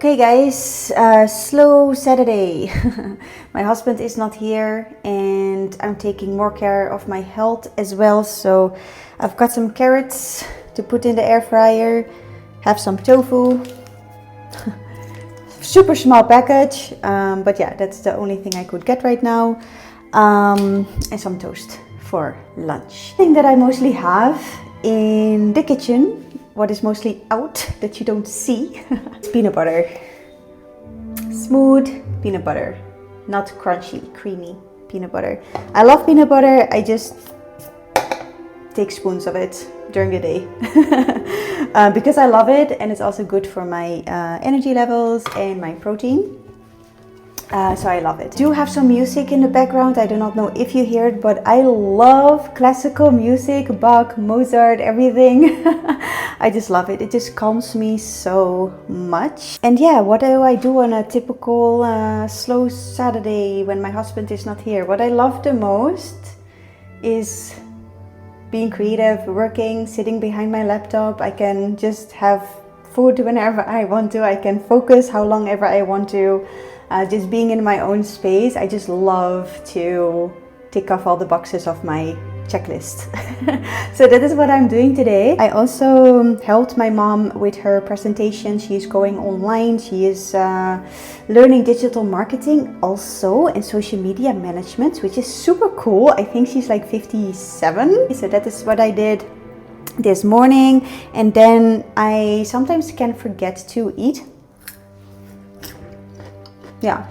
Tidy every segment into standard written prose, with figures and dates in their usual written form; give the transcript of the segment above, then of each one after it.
Okay guys, slow Saturday. My husband is not here and I'm taking more care of my health as well. So I've got some carrots to put in the air fryer, have some tofu, super small package, but yeah, that's the only thing I could get right now, and some toast for lunch. The thing that I mostly have in the kitchen, what is mostly out that you don't see, is peanut butter. Smooth peanut butter, not crunchy, creamy peanut butter. I love peanut butter. I just take spoons of it during the day because I love it, and it's also good for my energy levels and my protein. So I love it. I do have some music in the background. I do not know if you hear it, but I love classical music, Bach, Mozart, everything. I just love it. It just calms me so much. And yeah, what do I do on a typical slow Saturday when my husband is not here? What I love the most is being creative, working, sitting behind my laptop. I can just have food whenever I want to. I can focus how long ever I want to. Just being in my own space, I just love to tick off all the boxes of my checklist. So that is what I'm doing today. I also helped my mom with her presentation. She is going online. She is learning digital marketing also and social media management, which is super cool. I think she's like 57. So that is what I did this morning. And then I sometimes can forget to eat. Yeah,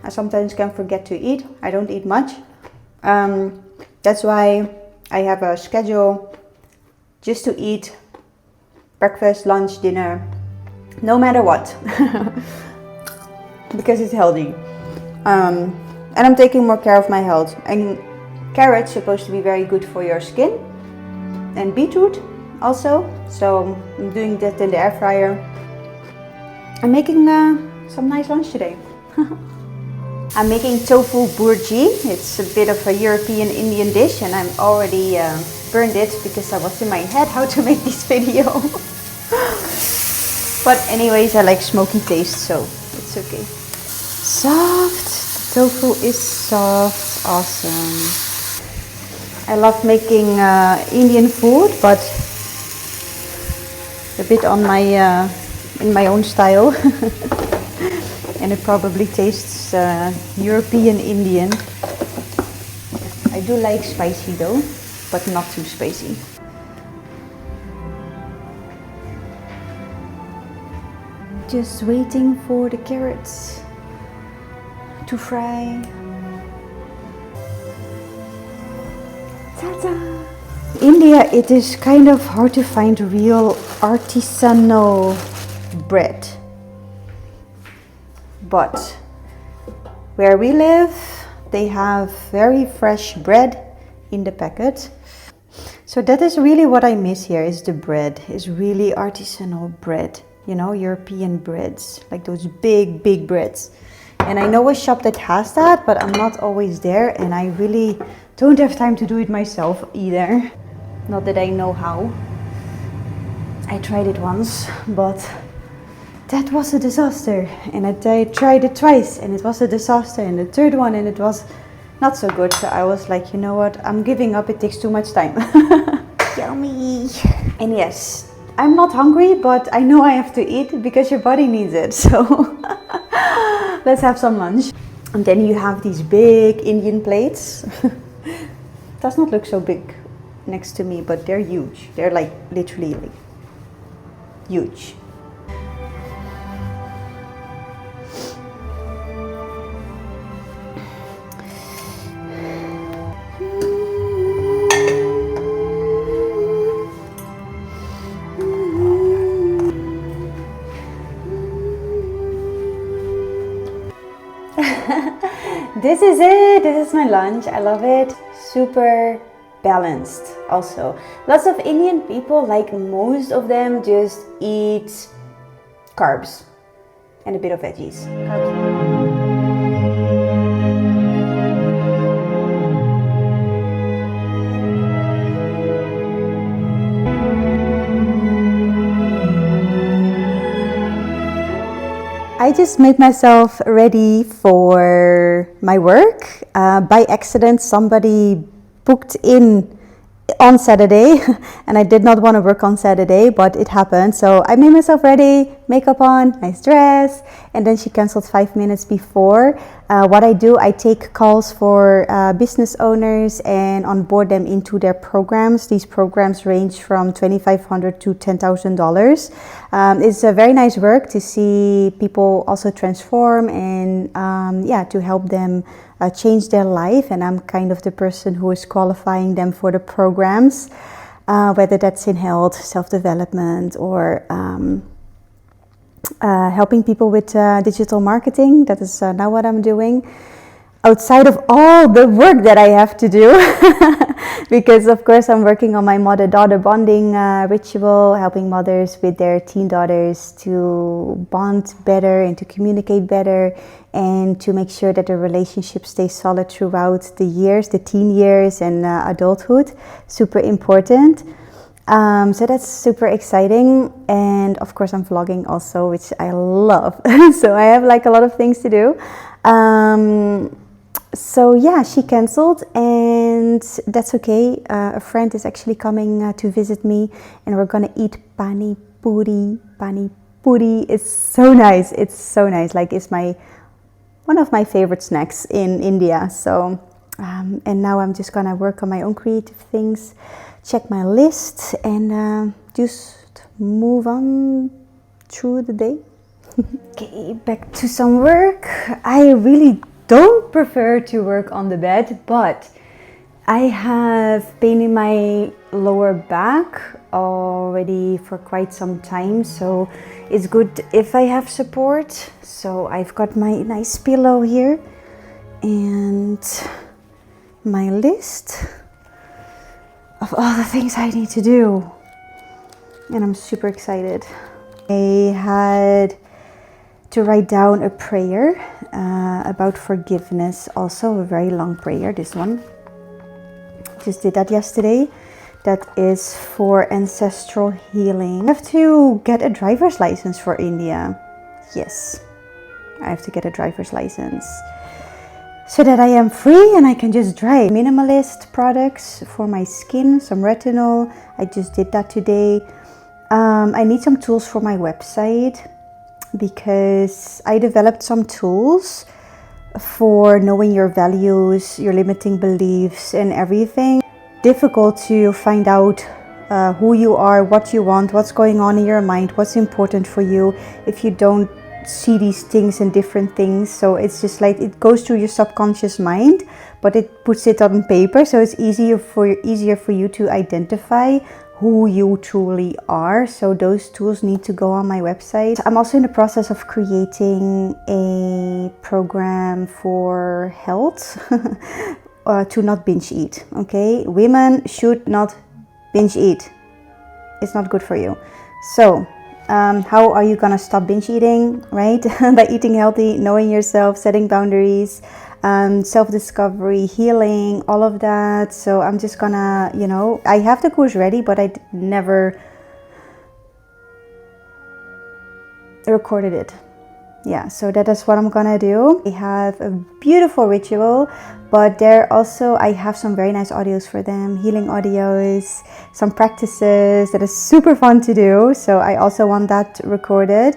I sometimes can forget to eat. I don't eat much. That's why I have a schedule just to eat breakfast, lunch, dinner, no matter what, because it's healthy. And I'm taking more care of my health. And carrots supposed to be very good for your skin, and beetroot also. So I'm doing that in the air fryer. I'm making some nice lunch today. I'm making tofu burji. It's a bit of a European Indian dish, and I'm already burned it because I was in my head how to make this video. But anyways, I like smoky taste, so it's okay. Soft. The tofu is soft. Awesome. I love making Indian food, but a bit on my in my own style. And it probably tastes European Indian. I do like spicy though, but not too spicy. Just waiting for the carrots to fry. Ta-da! India, it is kind of hard to find real artisanal bread. But where we live, they have very fresh bread in the packet. So that is really what I miss here, is the bread. Is really artisanal bread, you know, European breads, like those big, big breads. And I know a shop that has that, but I'm not always there, and I really don't have time to do it myself either. Not that I know how. I tried it once, but that was a disaster, and I tried it twice and it was a disaster, and the third one and it was not so good. So I was like, you know what, I'm giving up, it takes too much time. Yummy. And yes, I'm not hungry, but I know I have to eat because your body needs it. So let's have some lunch. And then you have these big Indian plates. Does not look so big next to me, but they're huge. They're like literally like huge. This is it. This is my lunch. I love it. Super balanced also. Lots of Indian people, like most of them, just eat carbs and a bit of veggies. I just made myself ready for my work. By accident, somebody booked in on Saturday and I did not want to work on Saturday, but it happened. So I made myself ready, makeup on, nice dress, and then she canceled 5 minutes before. What I do, I take calls for business owners and onboard them into their programs. These programs range from $2,500 to $10,000. It's a very nice work to see people also transform and to help them change their life, and I'm kind of the person who is qualifying them for the programs, whether that's in health, self-development, or helping people with digital marketing. That is now what I'm doing. Outside of all the work that I have to do, because of course I'm working on my mother-daughter bonding ritual, helping mothers with their teen daughters to bond better and to communicate better and to make sure that the relationship stays solid throughout the years, the teen years and adulthood. Super important. So that's super exciting, and of course I'm vlogging also, which I love. So I have like a lot of things to do. So yeah, she canceled, and that's okay. A friend is actually coming to visit me, and we're gonna eat pani puri. Pani puri is so nice. It's so nice. Like, it's one of my favorite snacks in India. So and now I'm just gonna work on my own creative things, check my list, and just move on through the day. Okay, back to some work. I really don't prefer to work on the bed, but I have pain in my lower back already for quite some time, so it's good if I have support. So I've got my nice pillow here and my list of all the things I need to do, and I'm super excited. I had to write down a prayer about forgiveness, also a very long prayer, this one. Just did that yesterday. That is for ancestral healing. I have to get a driver's license for India. Yes, I have to get a driver's license so that I am free and I can just drive. Minimalist products for my skin, some retinol. I just did that today. I need some tools for my website, because I developed some tools for knowing your values, your limiting beliefs and everything. Difficult to find out who you are, what you want, what's going on in your mind, what's important for you if you don't see these things and different things. So it's just like it goes through your subconscious mind, but it puts it on paper, so it's easier for you to identify who you truly are. So those tools need to go on my website. I'm also in the process of creating a program for health to not binge eat. Okay, women should not binge eat. It's not good for you. So how are you gonna stop binge eating, right? By eating healthy, knowing yourself, setting boundaries, self-discovery, healing, all of that. So I'm just gonna, I have the course ready, but I never recorded it. Yeah, so that is what I'm gonna do. I have a beautiful ritual, but there also I have some very nice audios for them, healing audios, some practices that is super fun to do. So I also want that recorded.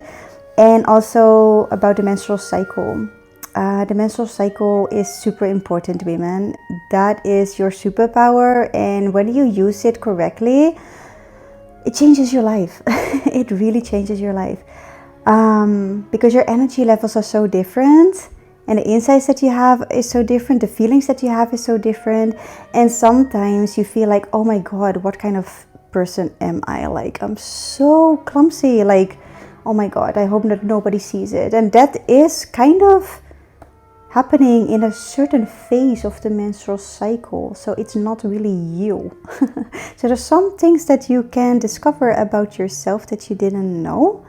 And also about the menstrual cycle. The menstrual cycle is super important, women. That is your superpower, and when you use it correctly, it changes your life. It really changes your life. Because your energy levels are so different, and the insights that you have is so different, the feelings that you have is so different, and sometimes you feel like, oh my god, what kind of person am I? Like, I'm so clumsy, like, oh my god, I hope that nobody sees it. And that is kind of happening in a certain phase of the menstrual cycle, so it's not really you. So there's some things that you can discover about yourself that you didn't know,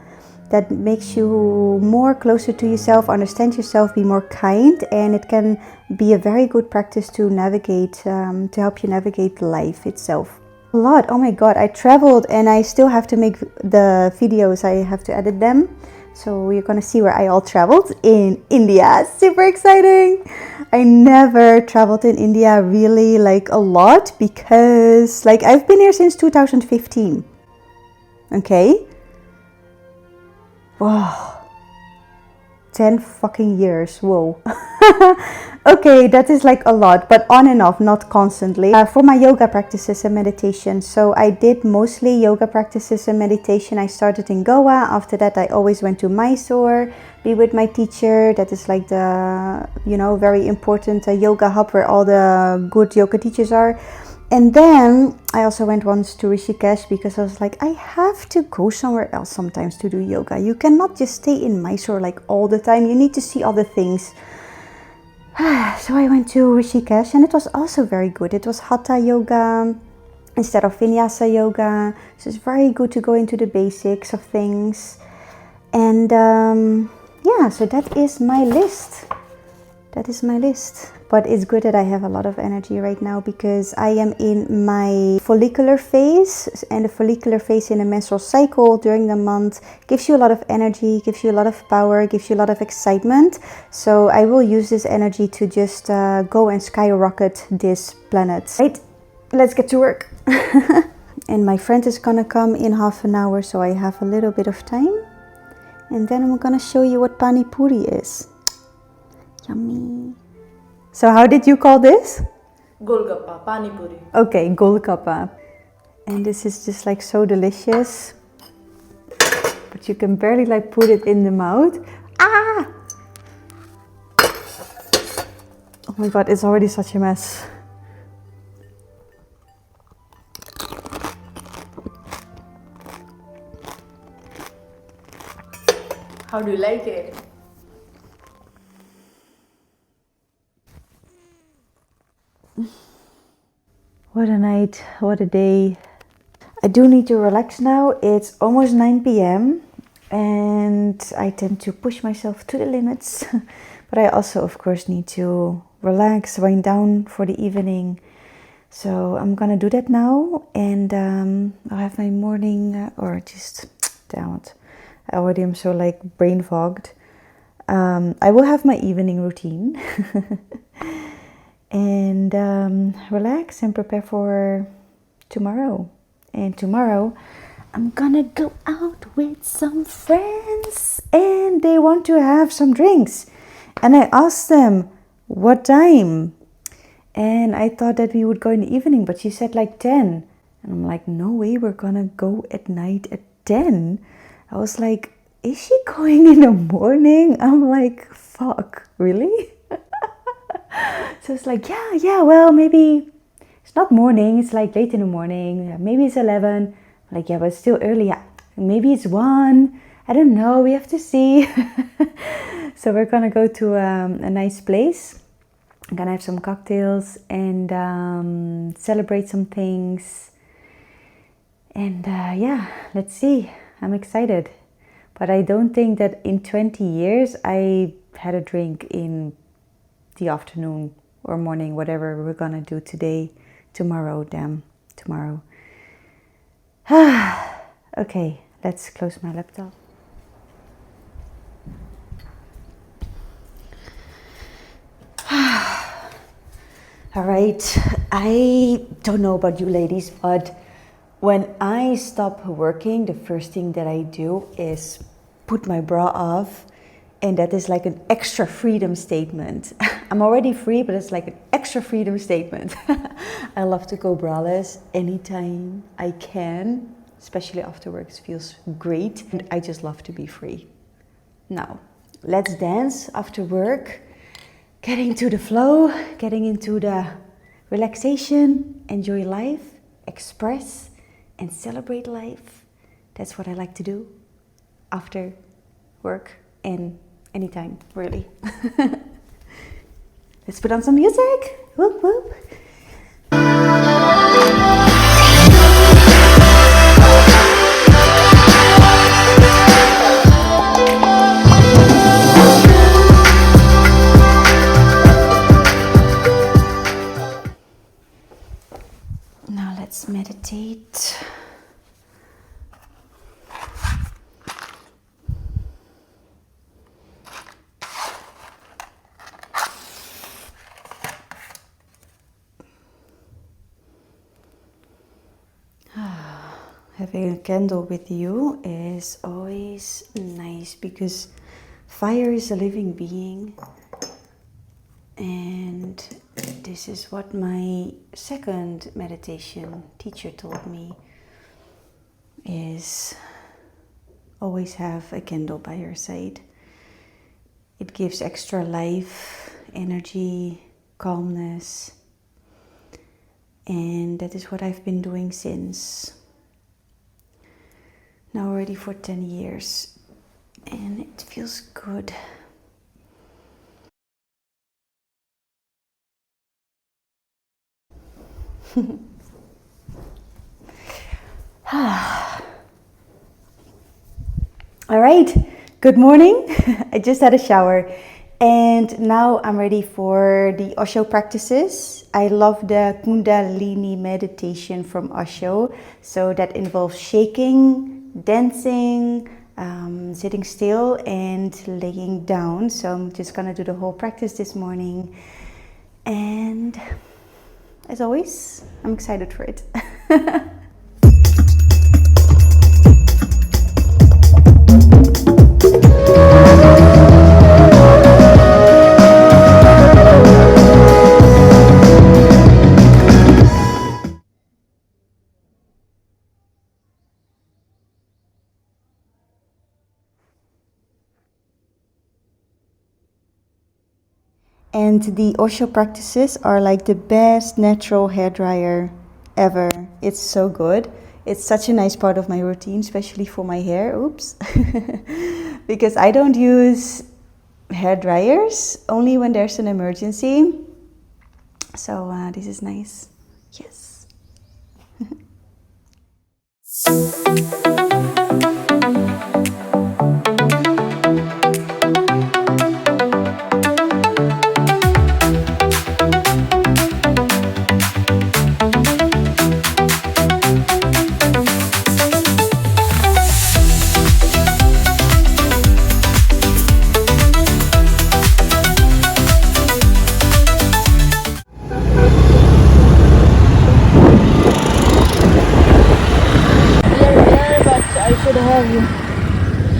that makes you more closer to yourself, understand yourself, be more kind, and it can be a very good practice to navigate, to help you navigate life itself. A lot, oh my god, I traveled and I still have to make the videos, I have to edit them. So you're gonna see where I all traveled in India. Super exciting! I never traveled in India really like a lot because like I've been here since 2015. Okay? Wow. 10 fucking years, whoa. Okay, that is like a lot, but on and off, not constantly. For my yoga practices and meditation, so I did mostly yoga practices and meditation. I started in Goa. After that, I always went to Mysore, be with my teacher. That is like the, you know, very important yoga hub where all the good yoga teachers are. And then I also went once to Rishikesh because I was like, I have to go somewhere else sometimes to do yoga. You cannot just stay in Mysore like all the time. You need to see other things. So I went to Rishikesh and it was also very good. It was Hatha yoga instead of Vinyasa yoga. So it's very good to go into the basics of things. And yeah, so that is my list. That is my list. But it's good that I have a lot of energy right now because I am in my follicular phase, and the follicular phase in a menstrual cycle during the month gives you a lot of energy, gives you a lot of power, gives you a lot of excitement. So I will use this energy to just go and skyrocket this planet. Right, let's get to work. And my friend is gonna come in half an hour, so I have a little bit of time. And then I'm gonna show you what pani puri is. Yummy. So how did you call this? Golgappa, pani puri. Okay, golgappa. And this is just like so delicious. But you can barely like put it in the mouth. Ah! Oh my god, it's already such a mess. How do you like it? What a night, what a day. I do need to relax now. It's almost 9 p.m. and I tend to push myself to the limits. But I also, of course, need to relax, wind down for the evening. So I'm gonna do that now, and I'll have my morning, or just, damn it, I already am so like brain fogged. I will have my evening routine. And relax and prepare for tomorrow. And tomorrow I'm gonna go out with some friends and they want to have some drinks. And I asked them what time, and I thought that we would go in the evening, but she said like 10. And I'm like, no way, we're gonna go at night at 10. I was like, is she going in the morning? I'm like, fuck, really? So it's like, yeah, well, maybe it's not morning, it's like late in the morning, maybe it's 11. I'm like, yeah, but it's still early. Yeah, maybe it's 1. I don't know, we have to see. So we're gonna go to a nice place. I'm gonna have some cocktails and celebrate some things. And yeah, let's see. I'm excited. But I don't think that in 20 years I had a drink in the afternoon or morning, whatever we're gonna do today, tomorrow, tomorrow. Okay, let's close my laptop. All right, I don't know about you ladies, but when I stop working, the first thing that I do is put my bra off, and that is like an extra freedom statement. I'm already free, but it's like an extra freedom statement. I love to go braless anytime I can, especially after work. It feels great, and I just love to be free. Now, let's dance after work. Getting into the flow, getting into the relaxation, enjoy life, express and celebrate life. That's what I like to do after work and anytime, really. Let's put on some music. Whoop, whoop. Now let's meditate. having a candle with you is always nice because fire is a living being, and this is what my second meditation teacher told me, is always have a candle by your side. It gives extra life, energy, calmness, and that is what I've been doing since now already for 10 years, and it feels good. All right, good morning. I just had a shower and now I'm ready for the Osho practices. I love the Kundalini meditation from Osho. So that involves shaking, dancing, sitting still and laying down. So I'm just gonna do the whole practice this morning. And as always, I'm excited for it. And the Osho practices are like the best natural hair dryer ever. It's so good. It's such a nice part of my routine, especially for my hair. Oops. Because I don't use hair dryers, only when there's an emergency. So this is nice. Yes.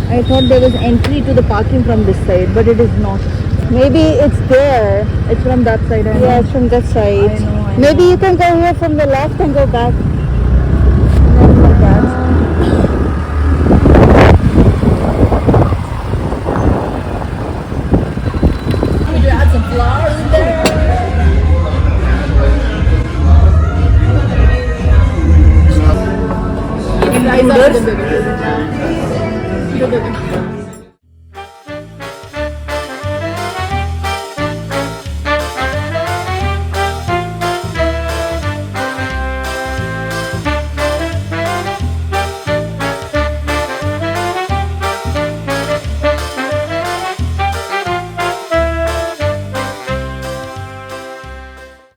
I thought there was entry to the parking from this side, but it is not. Maybe it's there. It's from that side. I know. Yeah, it's from that side. I know. Maybe you can go here from the left and go back. And then like that. Could you add some flowers in there? It's nice.